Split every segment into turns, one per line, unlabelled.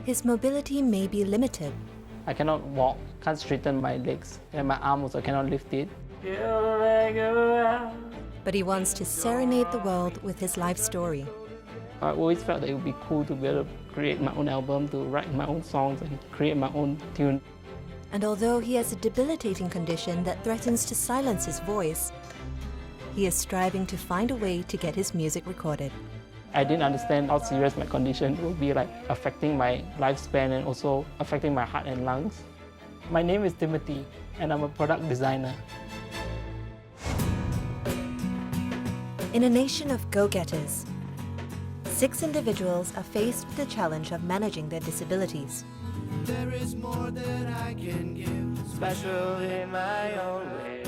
His mobility may be limited,
I cannot walk, can't straighten my legs, and my arm also cannot lift it.
but he wants to serenade the world with his life story.
I always felt that it would be cool to be able to create my own album, to write my own songs and create my own tune.
And although he has a debilitating condition that threatens to silence his voice, he is striving to find a way to get his music recorded.
I didn't understand how serious my condition would be, like affecting my lifespan and also affecting my heart and lungs. My name is Timothy, and I'm a product designer.
In a nation of go-getters, 6 individuals are faced with the challenge of managing their disabilities.
There is more that I can give, special in my own way.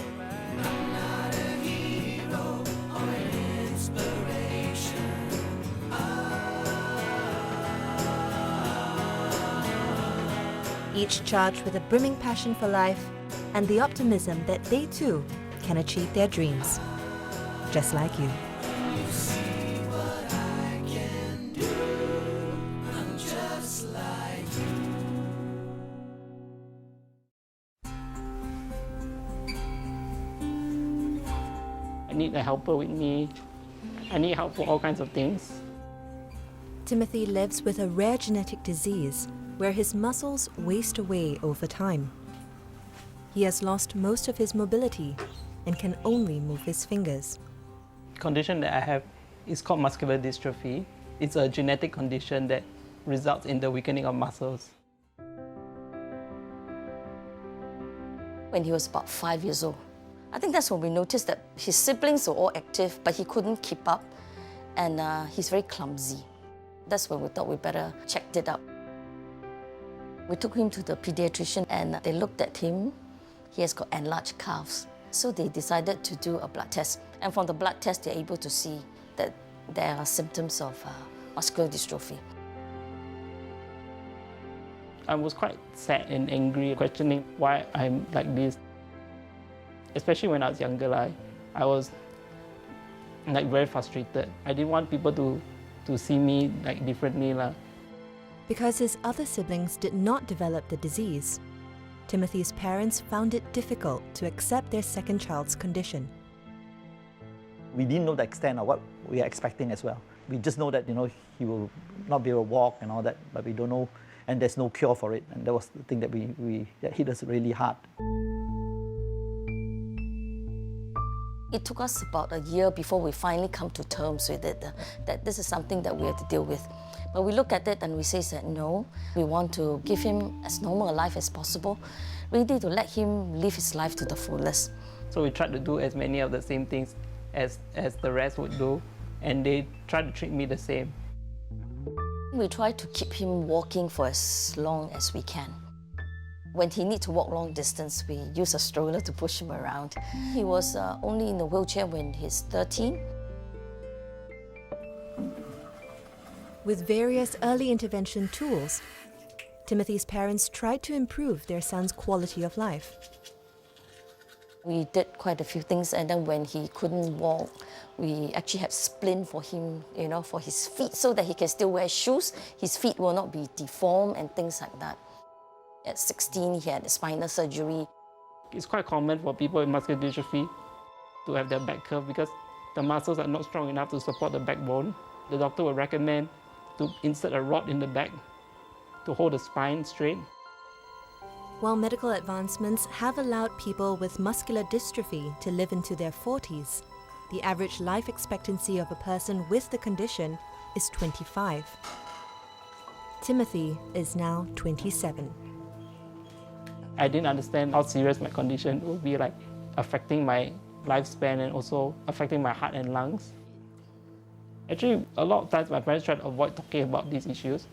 I'm not a hero or an inspiration.
Each charged with a brimming passion for life and the optimism that they too can achieve their dreams, just like you.
You see what I can do. I'm just like you.
I need a helper with me. I need help for all kinds of things.
Timothy lives with a rare genetic disease where his muscles waste away over time. He has lost most of his mobility and can only move his fingers.
The condition that I have is called muscular dystrophy. It's a genetic condition that results in the weakening of muscles.
When he was about 5 years old, I think that's when we noticed that his siblings were all active, but he couldn't keep up, and he's very clumsy. That's when we thought we better check it out. We took him to the pediatrician and they looked at him. He has got enlarged calves. So they decided to do a blood test. And from the blood test, they're able to see that there are symptoms of muscular dystrophy.
I was quite sad and angry, questioning why I'm like this. Especially when I was younger, I was like very frustrated. I didn't want people to see me like differently.
Because his other siblings did not develop the disease, Timothy's parents found it difficult to accept their second child's condition.
We didn't know the extent of what we are expecting as well. We just know that, he will not be able to walk and all that, but we don't know, and there's no cure for it. And that was the thing that that hit us really hard.
It took us about a year before we finally come to terms with it, that this is something that we have to deal with. But we look at it and we say that no, we want to give him as normal a life as possible, really to let him live his life to the fullest.
So we tried to do as many of the same things as the rest would do, and they tried to treat me the same.
We try to keep him walking for as long as we can. When he needs to walk long distance, we use a stroller to push him around. He was only in a wheelchair when he's 13.
With various early intervention tools, Timothy's parents tried to improve their son's quality of life.
We did quite a few things, and then when he couldn't walk, we actually had splint for him, for his feet, so that he can still wear shoes. His feet will not be deformed and things like that. At 16, he had spinal surgery.
It's quite common for people with muscular dystrophy to have their back curve because the muscles are not strong enough to support the backbone. The doctor would recommend to insert a rod in the back to hold the spine straight.
While medical advancements have allowed people with muscular dystrophy to live into their 40s, the average life expectancy of a person with the condition is 25. Timothy is now 27.
I didn't understand how serious my condition would be, like affecting my lifespan and also affecting my heart and lungs. Actually, a lot of times my parents tried to avoid talking about these issues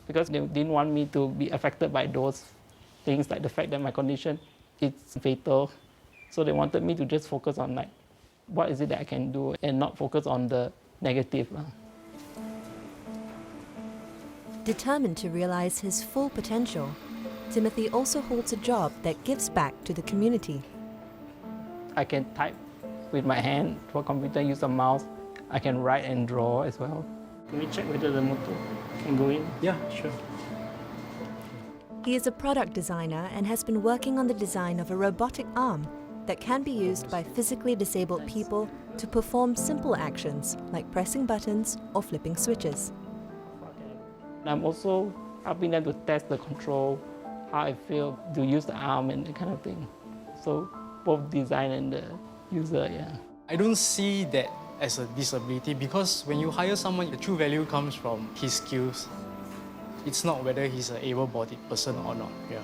because they didn't want me to be affected by those things, like the fact that my condition is fatal. So they wanted me to just focus on what is it that I can do and not focus on the negative.
Determined to realize his full potential, Timothy also holds a job that gives back to the community.
I can type with my hand for computer, use a mouse. I can write and draw as well. Can we check whether the motor can go in?
Yeah, sure.
He is a product designer and has been working on the design of a robotic arm that can be used by physically disabled people to perform simple actions like pressing buttons or flipping switches.
I'm also helping them to test the control, how I feel to use the arm and that kind of thing. So both design and the user, yeah.
I don't see that as a disability because when you hire someone, the true value comes from his skills. It's not whether he's an able-bodied person or not, yeah.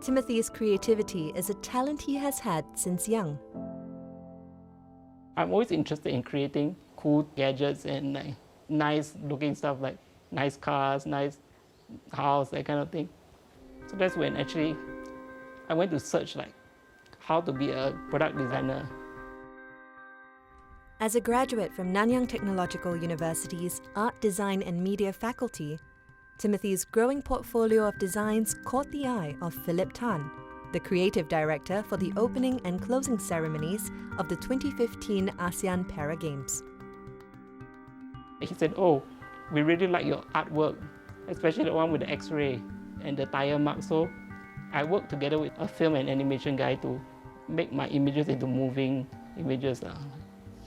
Timothy's creativity is a talent he has had since young.
I'm always interested in creating cool gadgets and like nice looking stuff like nice cars, nice house, that kind of thing. So that's when actually I went to search like how to be a product designer.
As a graduate from Nanyang Technological University's Art, Design and Media faculty, Timothy's growing portfolio of designs caught the eye of Philip Tan, the creative director for the opening and closing ceremonies of the 2015 ASEAN Para Games.
He said, "Oh, we really like your artwork, especially the one with the X-ray and the tire mark." So I worked together with a film and animation guy to make my images into moving images.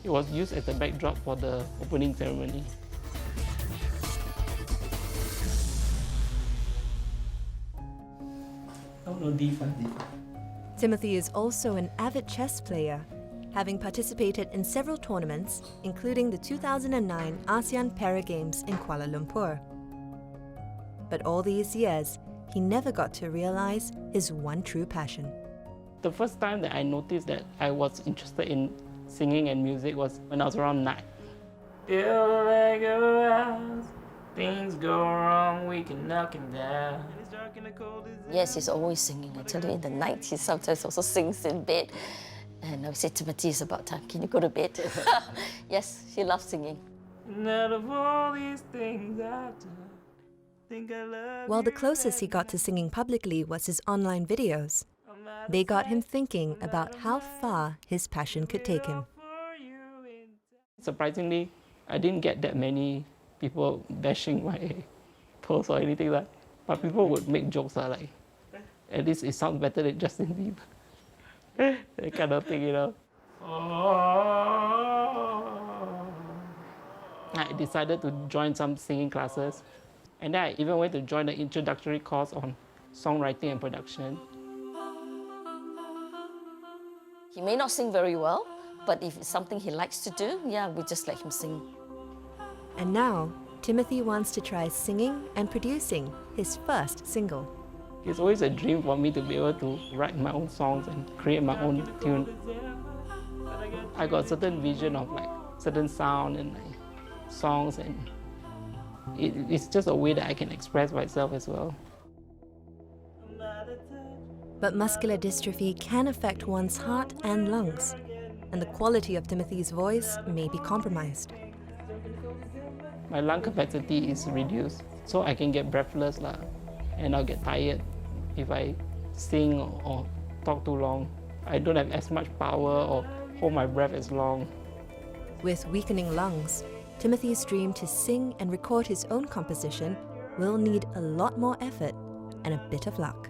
It was used as a backdrop for the opening ceremony. Oh no, D5.
Timothy is also an avid chess player, having participated in several tournaments, including the 2009 ASEAN Para Games in Kuala Lumpur. But all these years, he never got to realize his one true passion.
The first time that I noticed that I was interested in singing and music was when I was around 9. Build like a house, things go wrong, we can knock it down.
Yes, he's always singing. I tell you, in the night, he sometimes also sings in bed. And I would say, Timothy, it's about time. Can you go to bed? Yes, he loves singing.
Out of all these things I've done, think I love
While the
you
closest he got to singing publicly was his online videos, they got him thinking about how far his passion could take him.
Surprisingly, I didn't get that many people bashing my posts or anything like that. But people would make jokes like, at least it sounds better than Justin Bieber. That kind of thing, you know. I decided to join some singing classes. And then I even went to join the introductory course on songwriting and production.
He may not sing very well, but if it's something he likes to do, yeah, we just let him sing.
And now, Timothy wants to try singing and producing his first single.
It's always a dream for me to be able to write my own songs and create my own tune. I got a certain vision of like certain sound and like songs, and it's just a way that I can express myself as well.
But muscular dystrophy can affect one's heart and lungs, and the quality of Timothy's voice may be compromised.
My lung capacity is reduced, so I can get breathless and I'll get tired if I sing or talk too long. I don't have as much power or hold my breath as long.
With weakening lungs, Timothy's dream to sing and record his own composition will need a lot more effort and a bit of luck.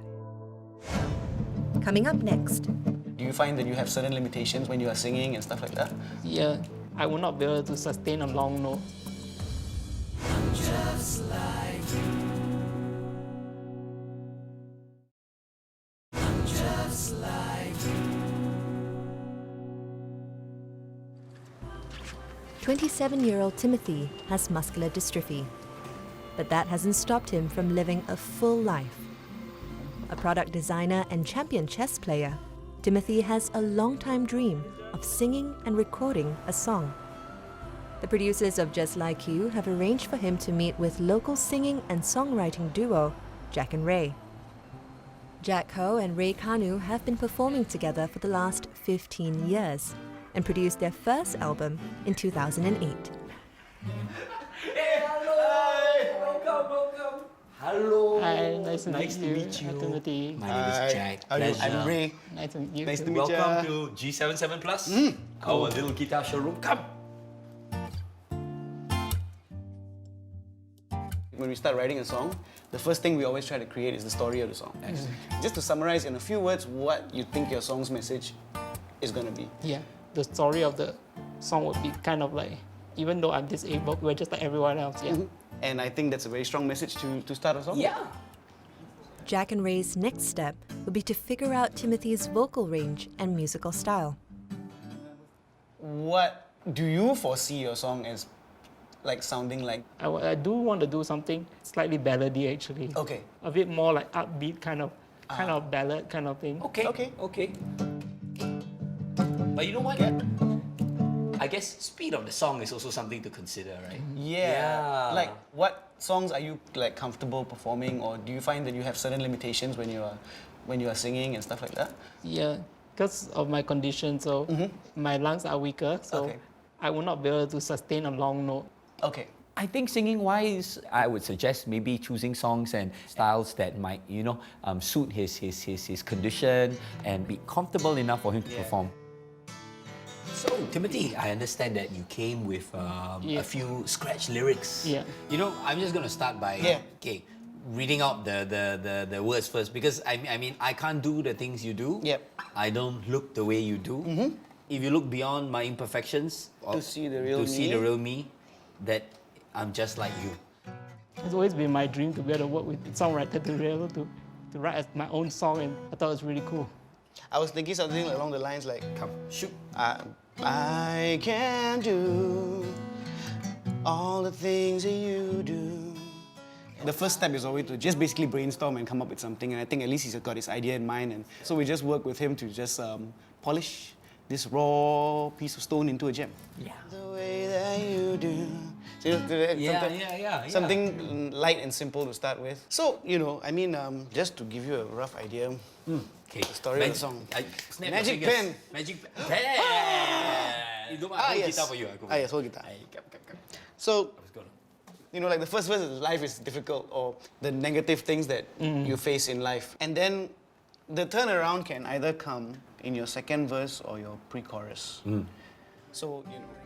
Coming up next.
Do you find that you have certain limitations when you are singing and stuff like that?
Yeah, I will not be able to sustain a long note.
Just like you. I'm just like you.
27-year-old Timothy has muscular dystrophy, but that hasn't stopped him from living a full life. A product designer and champion chess player, Timothy has a long-time dream of singing and recording a song. The producers of Just Like You have arranged for him to meet with local singing and songwriting duo, Jack and Ray. Jack Ho and Ray Kanu have been performing together for the last 15 years and produced their first album in 2008.
Hello.
Hi, nice to
Nice to meet you.
Hi, Timothy.
My name is Jack. I'm Ray.
Nice to meet you.
Nice to meet
Welcome
you.
to G77 Plus, our little guitar showroom. Come.
When we we start writing a song, the first thing we always try to create is the story of the song. Just to summarize in a few words what you think your song's message is going to be.
Yeah, the story of the song would be kind of like, even though I'm disabled, we're just like everyone else, yeah.
And I think that's a very strong message to start a song.
Yeah.
Jack and Ray's next step would be to figure out Timothy's vocal range and musical style.
What do you foresee your song as like sounding like?
I do want to do something slightly ballady actually.
Okay.
A bit more like upbeat kind of ballad kind of thing.
Okay.
Okay.
Okay. But you know what? I guess speed of the song is also something to consider, right?
Yeah. Like, what songs are you like comfortable performing, or do you find that you have certain limitations when you are singing and stuff like that?
Yeah, because of my condition, so my lungs are weaker, so
Okay.
I will not be able to sustain a long note.
Okay.
I think singing-wise, I would suggest maybe choosing songs and styles that might, suit his condition and be comfortable enough for him to perform.
So, Timothy, I understand that you came with a few scratch lyrics.
Yeah.
You know, I'm just going to start by reading out the words first, because I mean, I can't do the things you do.
Yep.
I don't look the way you do. If you look beyond my imperfections
To see the real me.
that I'm just like you.
It's always been my dream to be able to work with a songwriter to be able to write my own song, and I thought it was really cool.
I was thinking something along the lines like,
Come, shoot.
I can do all the things that you do. The first step is always to just basically brainstorm and come up with something, and I think at least he's got his idea in mind, and so we just work with him to just polish this raw piece of stone into a gem.
Yeah.
The way that you do. So,
Yeah.
something light and simple to start with. So, I mean, just to give you a rough idea,
Okay.
the story of the song.
Snap
Magic
your fingers.
pen.
Magic pen. Hey! You go back. Hold guitar for you. I go back.
Yes, hold guitar.
Hey, come.
So,
Let's go.
like the first verse is life is difficult, or the negative things that you face in life. And then the turnaround can either come in your second verse or your pre-chorus. So,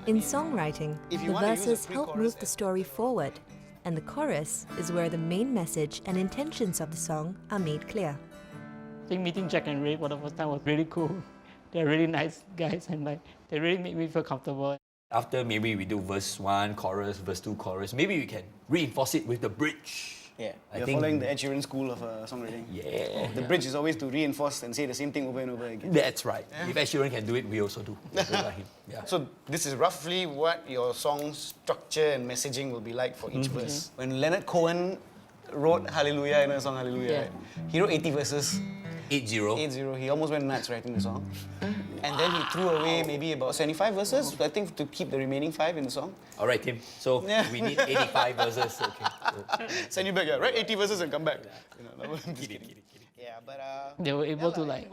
In songwriting,
if you
the
wanna use a
verses help
pre-chorus
move the story forward, and the chorus is where the main message and intentions of the song are made clear.
I think meeting Jack and Ray for the first time was really cool. They're really nice guys, and they really made me feel comfortable.
After maybe we do verse 1, chorus, verse 2, chorus, maybe we can reinforce it with the bridge.
yeah,
I
you're
think-
following the Ed Sheeran school of songwriting.
Yeah.
The bridge is always to reinforce and say the same thing over and over again.
That's right. If Ed Sheeran can do it, we also do. Just like him. Yeah.
So this is roughly what your song's structure and messaging will be like for each verse. When Leonard Cohen wrote Hallelujah in a song Hallelujah, right? He wrote 80 verses.
8-0.
8-0. He almost went nuts writing the song. And then he threw away maybe about 75 verses, I think, to keep the remaining 5 in the song.
All right, Tim. So we need 85 verses. Okay. So,
Send you back, yeah. Write 80 verses and come back. I'm just
kidding.
Yeah, but...
They were able to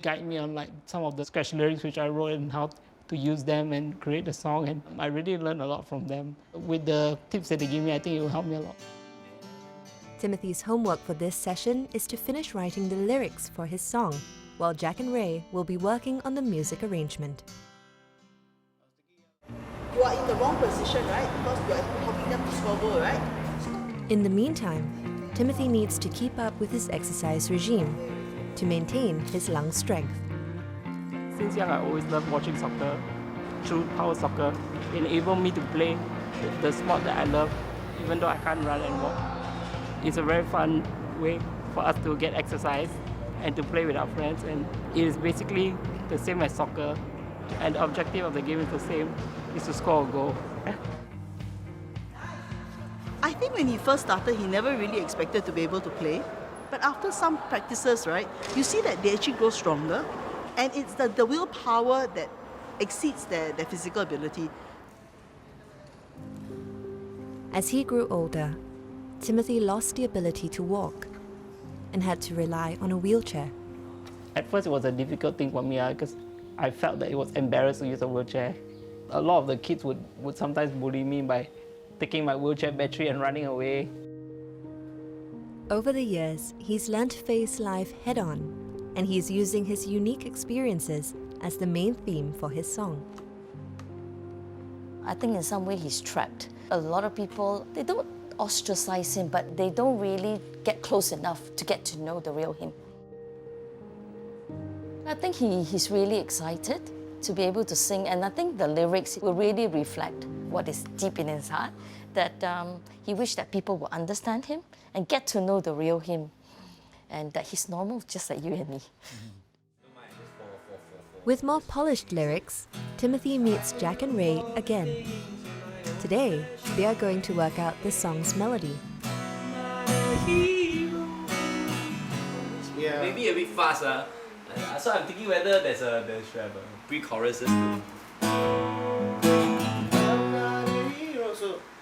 guide me on some of the scratch lyrics which I wrote and how to use them and create the song, and I really learned a lot from them. With the tips that they gave me, I think it will help me a lot.
Timothy's homework for this session is to finish writing the lyrics for his song, while Jack and Ray will be working on the music arrangement.
You are in the wrong position, right? Because you are helping them to score goal, right?
In the meantime, Timothy needs to keep up with his exercise regime to maintain his lung strength.
Since young, I always loved watching soccer. Through power soccer, it enabled me to play the sport that I love, even though I can't run and walk. It's a very fun way for us to get exercise and to play with our friends, and it is basically the same as soccer, and the objective of the game is the same, is to score a goal.
I think when he first started, he never really expected to be able to play. But after some practices, right, you see that they actually grow stronger. And it's the willpower that exceeds their physical ability.
As he grew older, Timothy lost the ability to walk and had to rely on a wheelchair.
At first, it was a difficult thing for me because I felt that it was embarrassing to use a wheelchair. A lot of the kids would sometimes bully me by taking my wheelchair battery and running away.
Over the years, he's learned to face life head-on, and he's using his unique experiences as the main theme for his song.
I think in some way he's trapped. A lot of people, they don't ostracize him, but they don't really get close enough to get to know the real him. I think he's really excited to be able to sing, and I think the lyrics will really reflect what is deep in his heart, that he wished that people will understand him and get to know the real him, and that he's normal just like you and me.
With more polished lyrics, Timothy meets Jack and Ray again. Today, they are going to work out the song's melody.
Yeah.
Maybe a bit fast, so I'm thinking whether there should have pre-choruses too.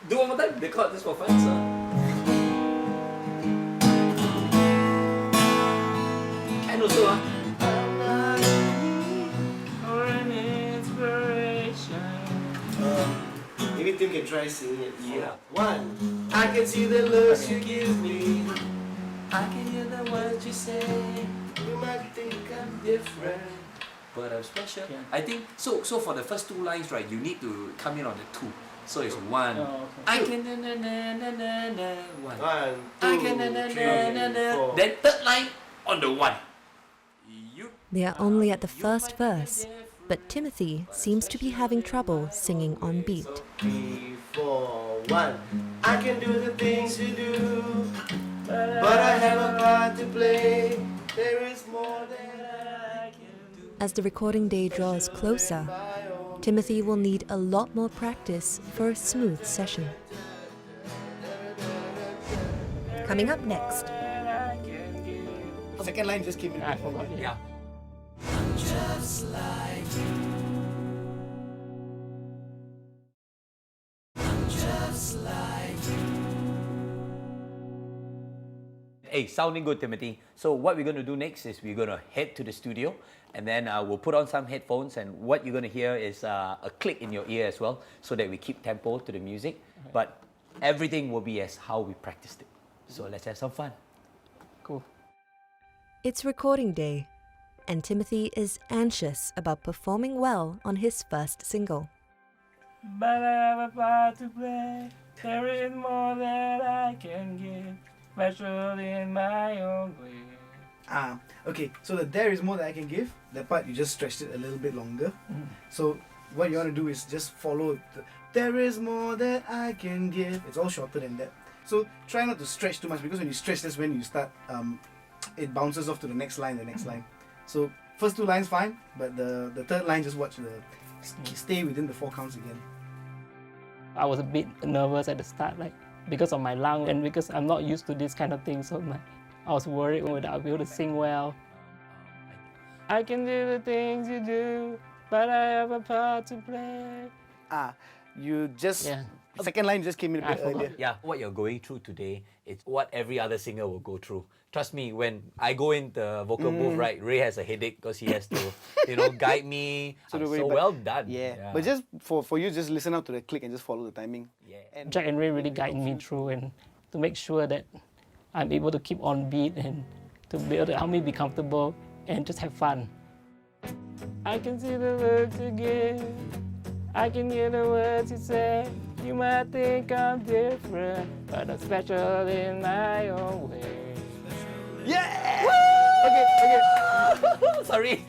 Do one more time, the chord just for fun, sir. Can also,
Or an inspiration.
Maybe Tim can try singing it.
Yeah.
One. I can see the looks you give me.
I can hear the words you say.
You might think I'm
different, but I'm special. Yeah. I think so. So for the first two lines, right, you need to come in on the two. So it's one.
Oh, okay.
I can na na na na na na one.
1, 2,
I can na na
3,
na na na.
4.
Then third line on the one. You.
They are only at the first verse, but Timothy seems to be having trouble singing on beat.
3, 4, 1. I can do the things you do, but I have a part to play. There is more that I can do.
As the recording day draws closer, Timothy will need a lot more practice for a smooth session. Coming up next,
Second line just came in.
I forgot.
Yeah.
Just like you. I'm just like you.
Hey, sounding good, Timothy. So what we're going to do next is we're going to head to the studio, and then we'll put on some headphones, and what you're going to hear is a click in your ear as well, so that we keep tempo to the music. But everything will be as how we practiced it. So let's have some fun.
Cool.
it's recording day, and Timothy is anxious about performing well on his first single.
But I have a part to play. There is more that I can give, special in my own way.
Okay, so the there is more that I can give, that part you just stretched it a little bit longer. So what you want to do is just follow the there is more that I can give. It's all shorter than that. So try not to stretch too much, because when you stretch, that's when you start, it bounces off to the next line, So first two lines fine, but the third line, just watch stay within the 4 counts again.
I was a bit nervous at the start, like because of my lung and because I'm not used to this kind of thing. So I was worried whether I'll be able to sing well. I can do the things you do, but I have a part to play.
You just second line just came in a bit earlier.
Yeah, what you're going through today is what every other singer will go through. Trust me, when I go in the vocal booth, right, Ray has a headache because he has to, guide me. So well done.
Yeah. But just for you, just listen out to the click and just follow the timing.
Yeah.
And
Jack and Ray really guide me through and to make sure that I'm able to keep on beat and to be able to help me be comfortable and just have fun. I can see the looks you give. I can hear the words you say. You might think I'm different, but I'm special in my own way.
Yeah! Okay. Sorry.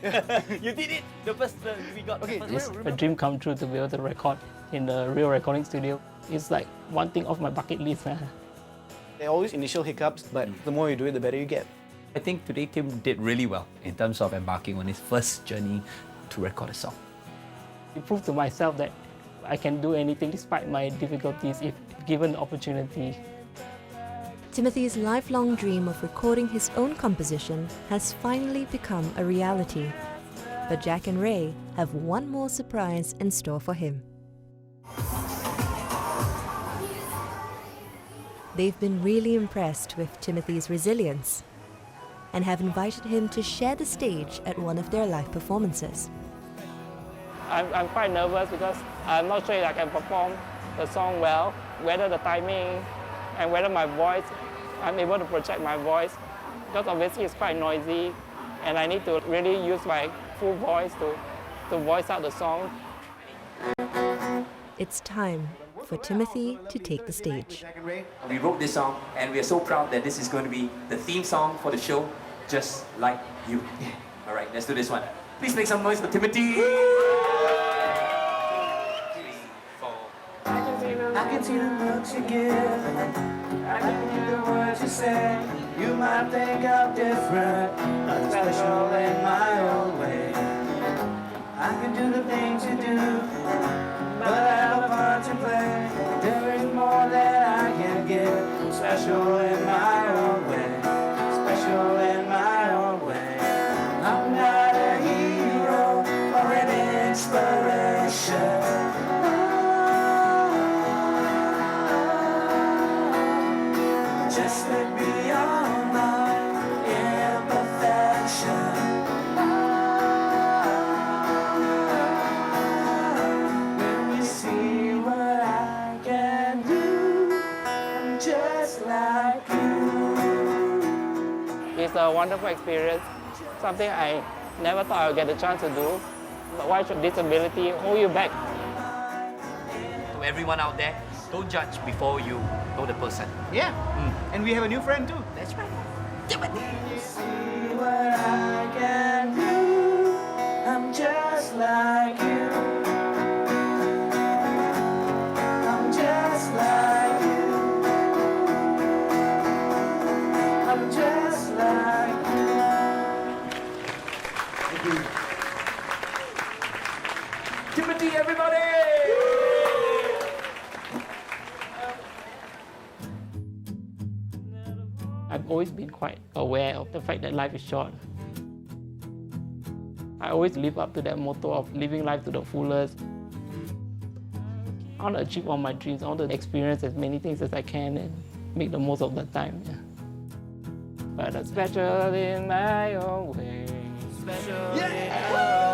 You did it. The first we got.
Okay,
It's a dream come true to be able to record in the real recording studio. It's like one thing off my bucket list.
there are always initial hiccups, but the more you do it, the better you get.
I think today Tim did really well in terms of embarking on his first journey to record a song.
It proved to myself that I can do anything despite my difficulties if given the opportunity.
Timothy's lifelong dream of recording his own composition has finally become a reality. But Jack and Ray have one more surprise in store for him. They've been really impressed with Timothy's resilience and have invited him to share the stage at one of their live performances.
I'm quite nervous because I'm not sure if I can perform the song well, whether the timing and whether my voice, I'm able to project my voice, because obviously it's quite noisy and I need to really use my full voice to voice out the song.
It's time for Timothy to take the stage.
We wrote this song and we are so proud that this is going to be the theme song for the show, Just Like You. All right, let's do this one. Please make some noise for Timothy. 3, 4.
I can see the looks you give. I can hear the words you say. You might think I'm different, but special in my own way. I can do the things you do, but I have a part to play. There is more that I can give. Special in my own way. Special in my own way. I'm not a hero or an inspiration. Just let me on my imperfection. When you see what I can do, I'm just like you.
It's a wonderful experience, something I never thought I would get the chance to do. But why should disability hold you back?
To everyone out there, don't judge before you know the person.
Yeah. And we have a new friend too.
That's right.
See what I can do, I'm just like you. I'm just like you. I'm just like you.
Timothy, everybody!
I've always been quite aware of the fact that life is short. I always live up to that motto of living life to the fullest. I want to achieve all my dreams. I want to experience as many things as I can and make the most of the time. Yeah. But it's special in my own way.
Special in my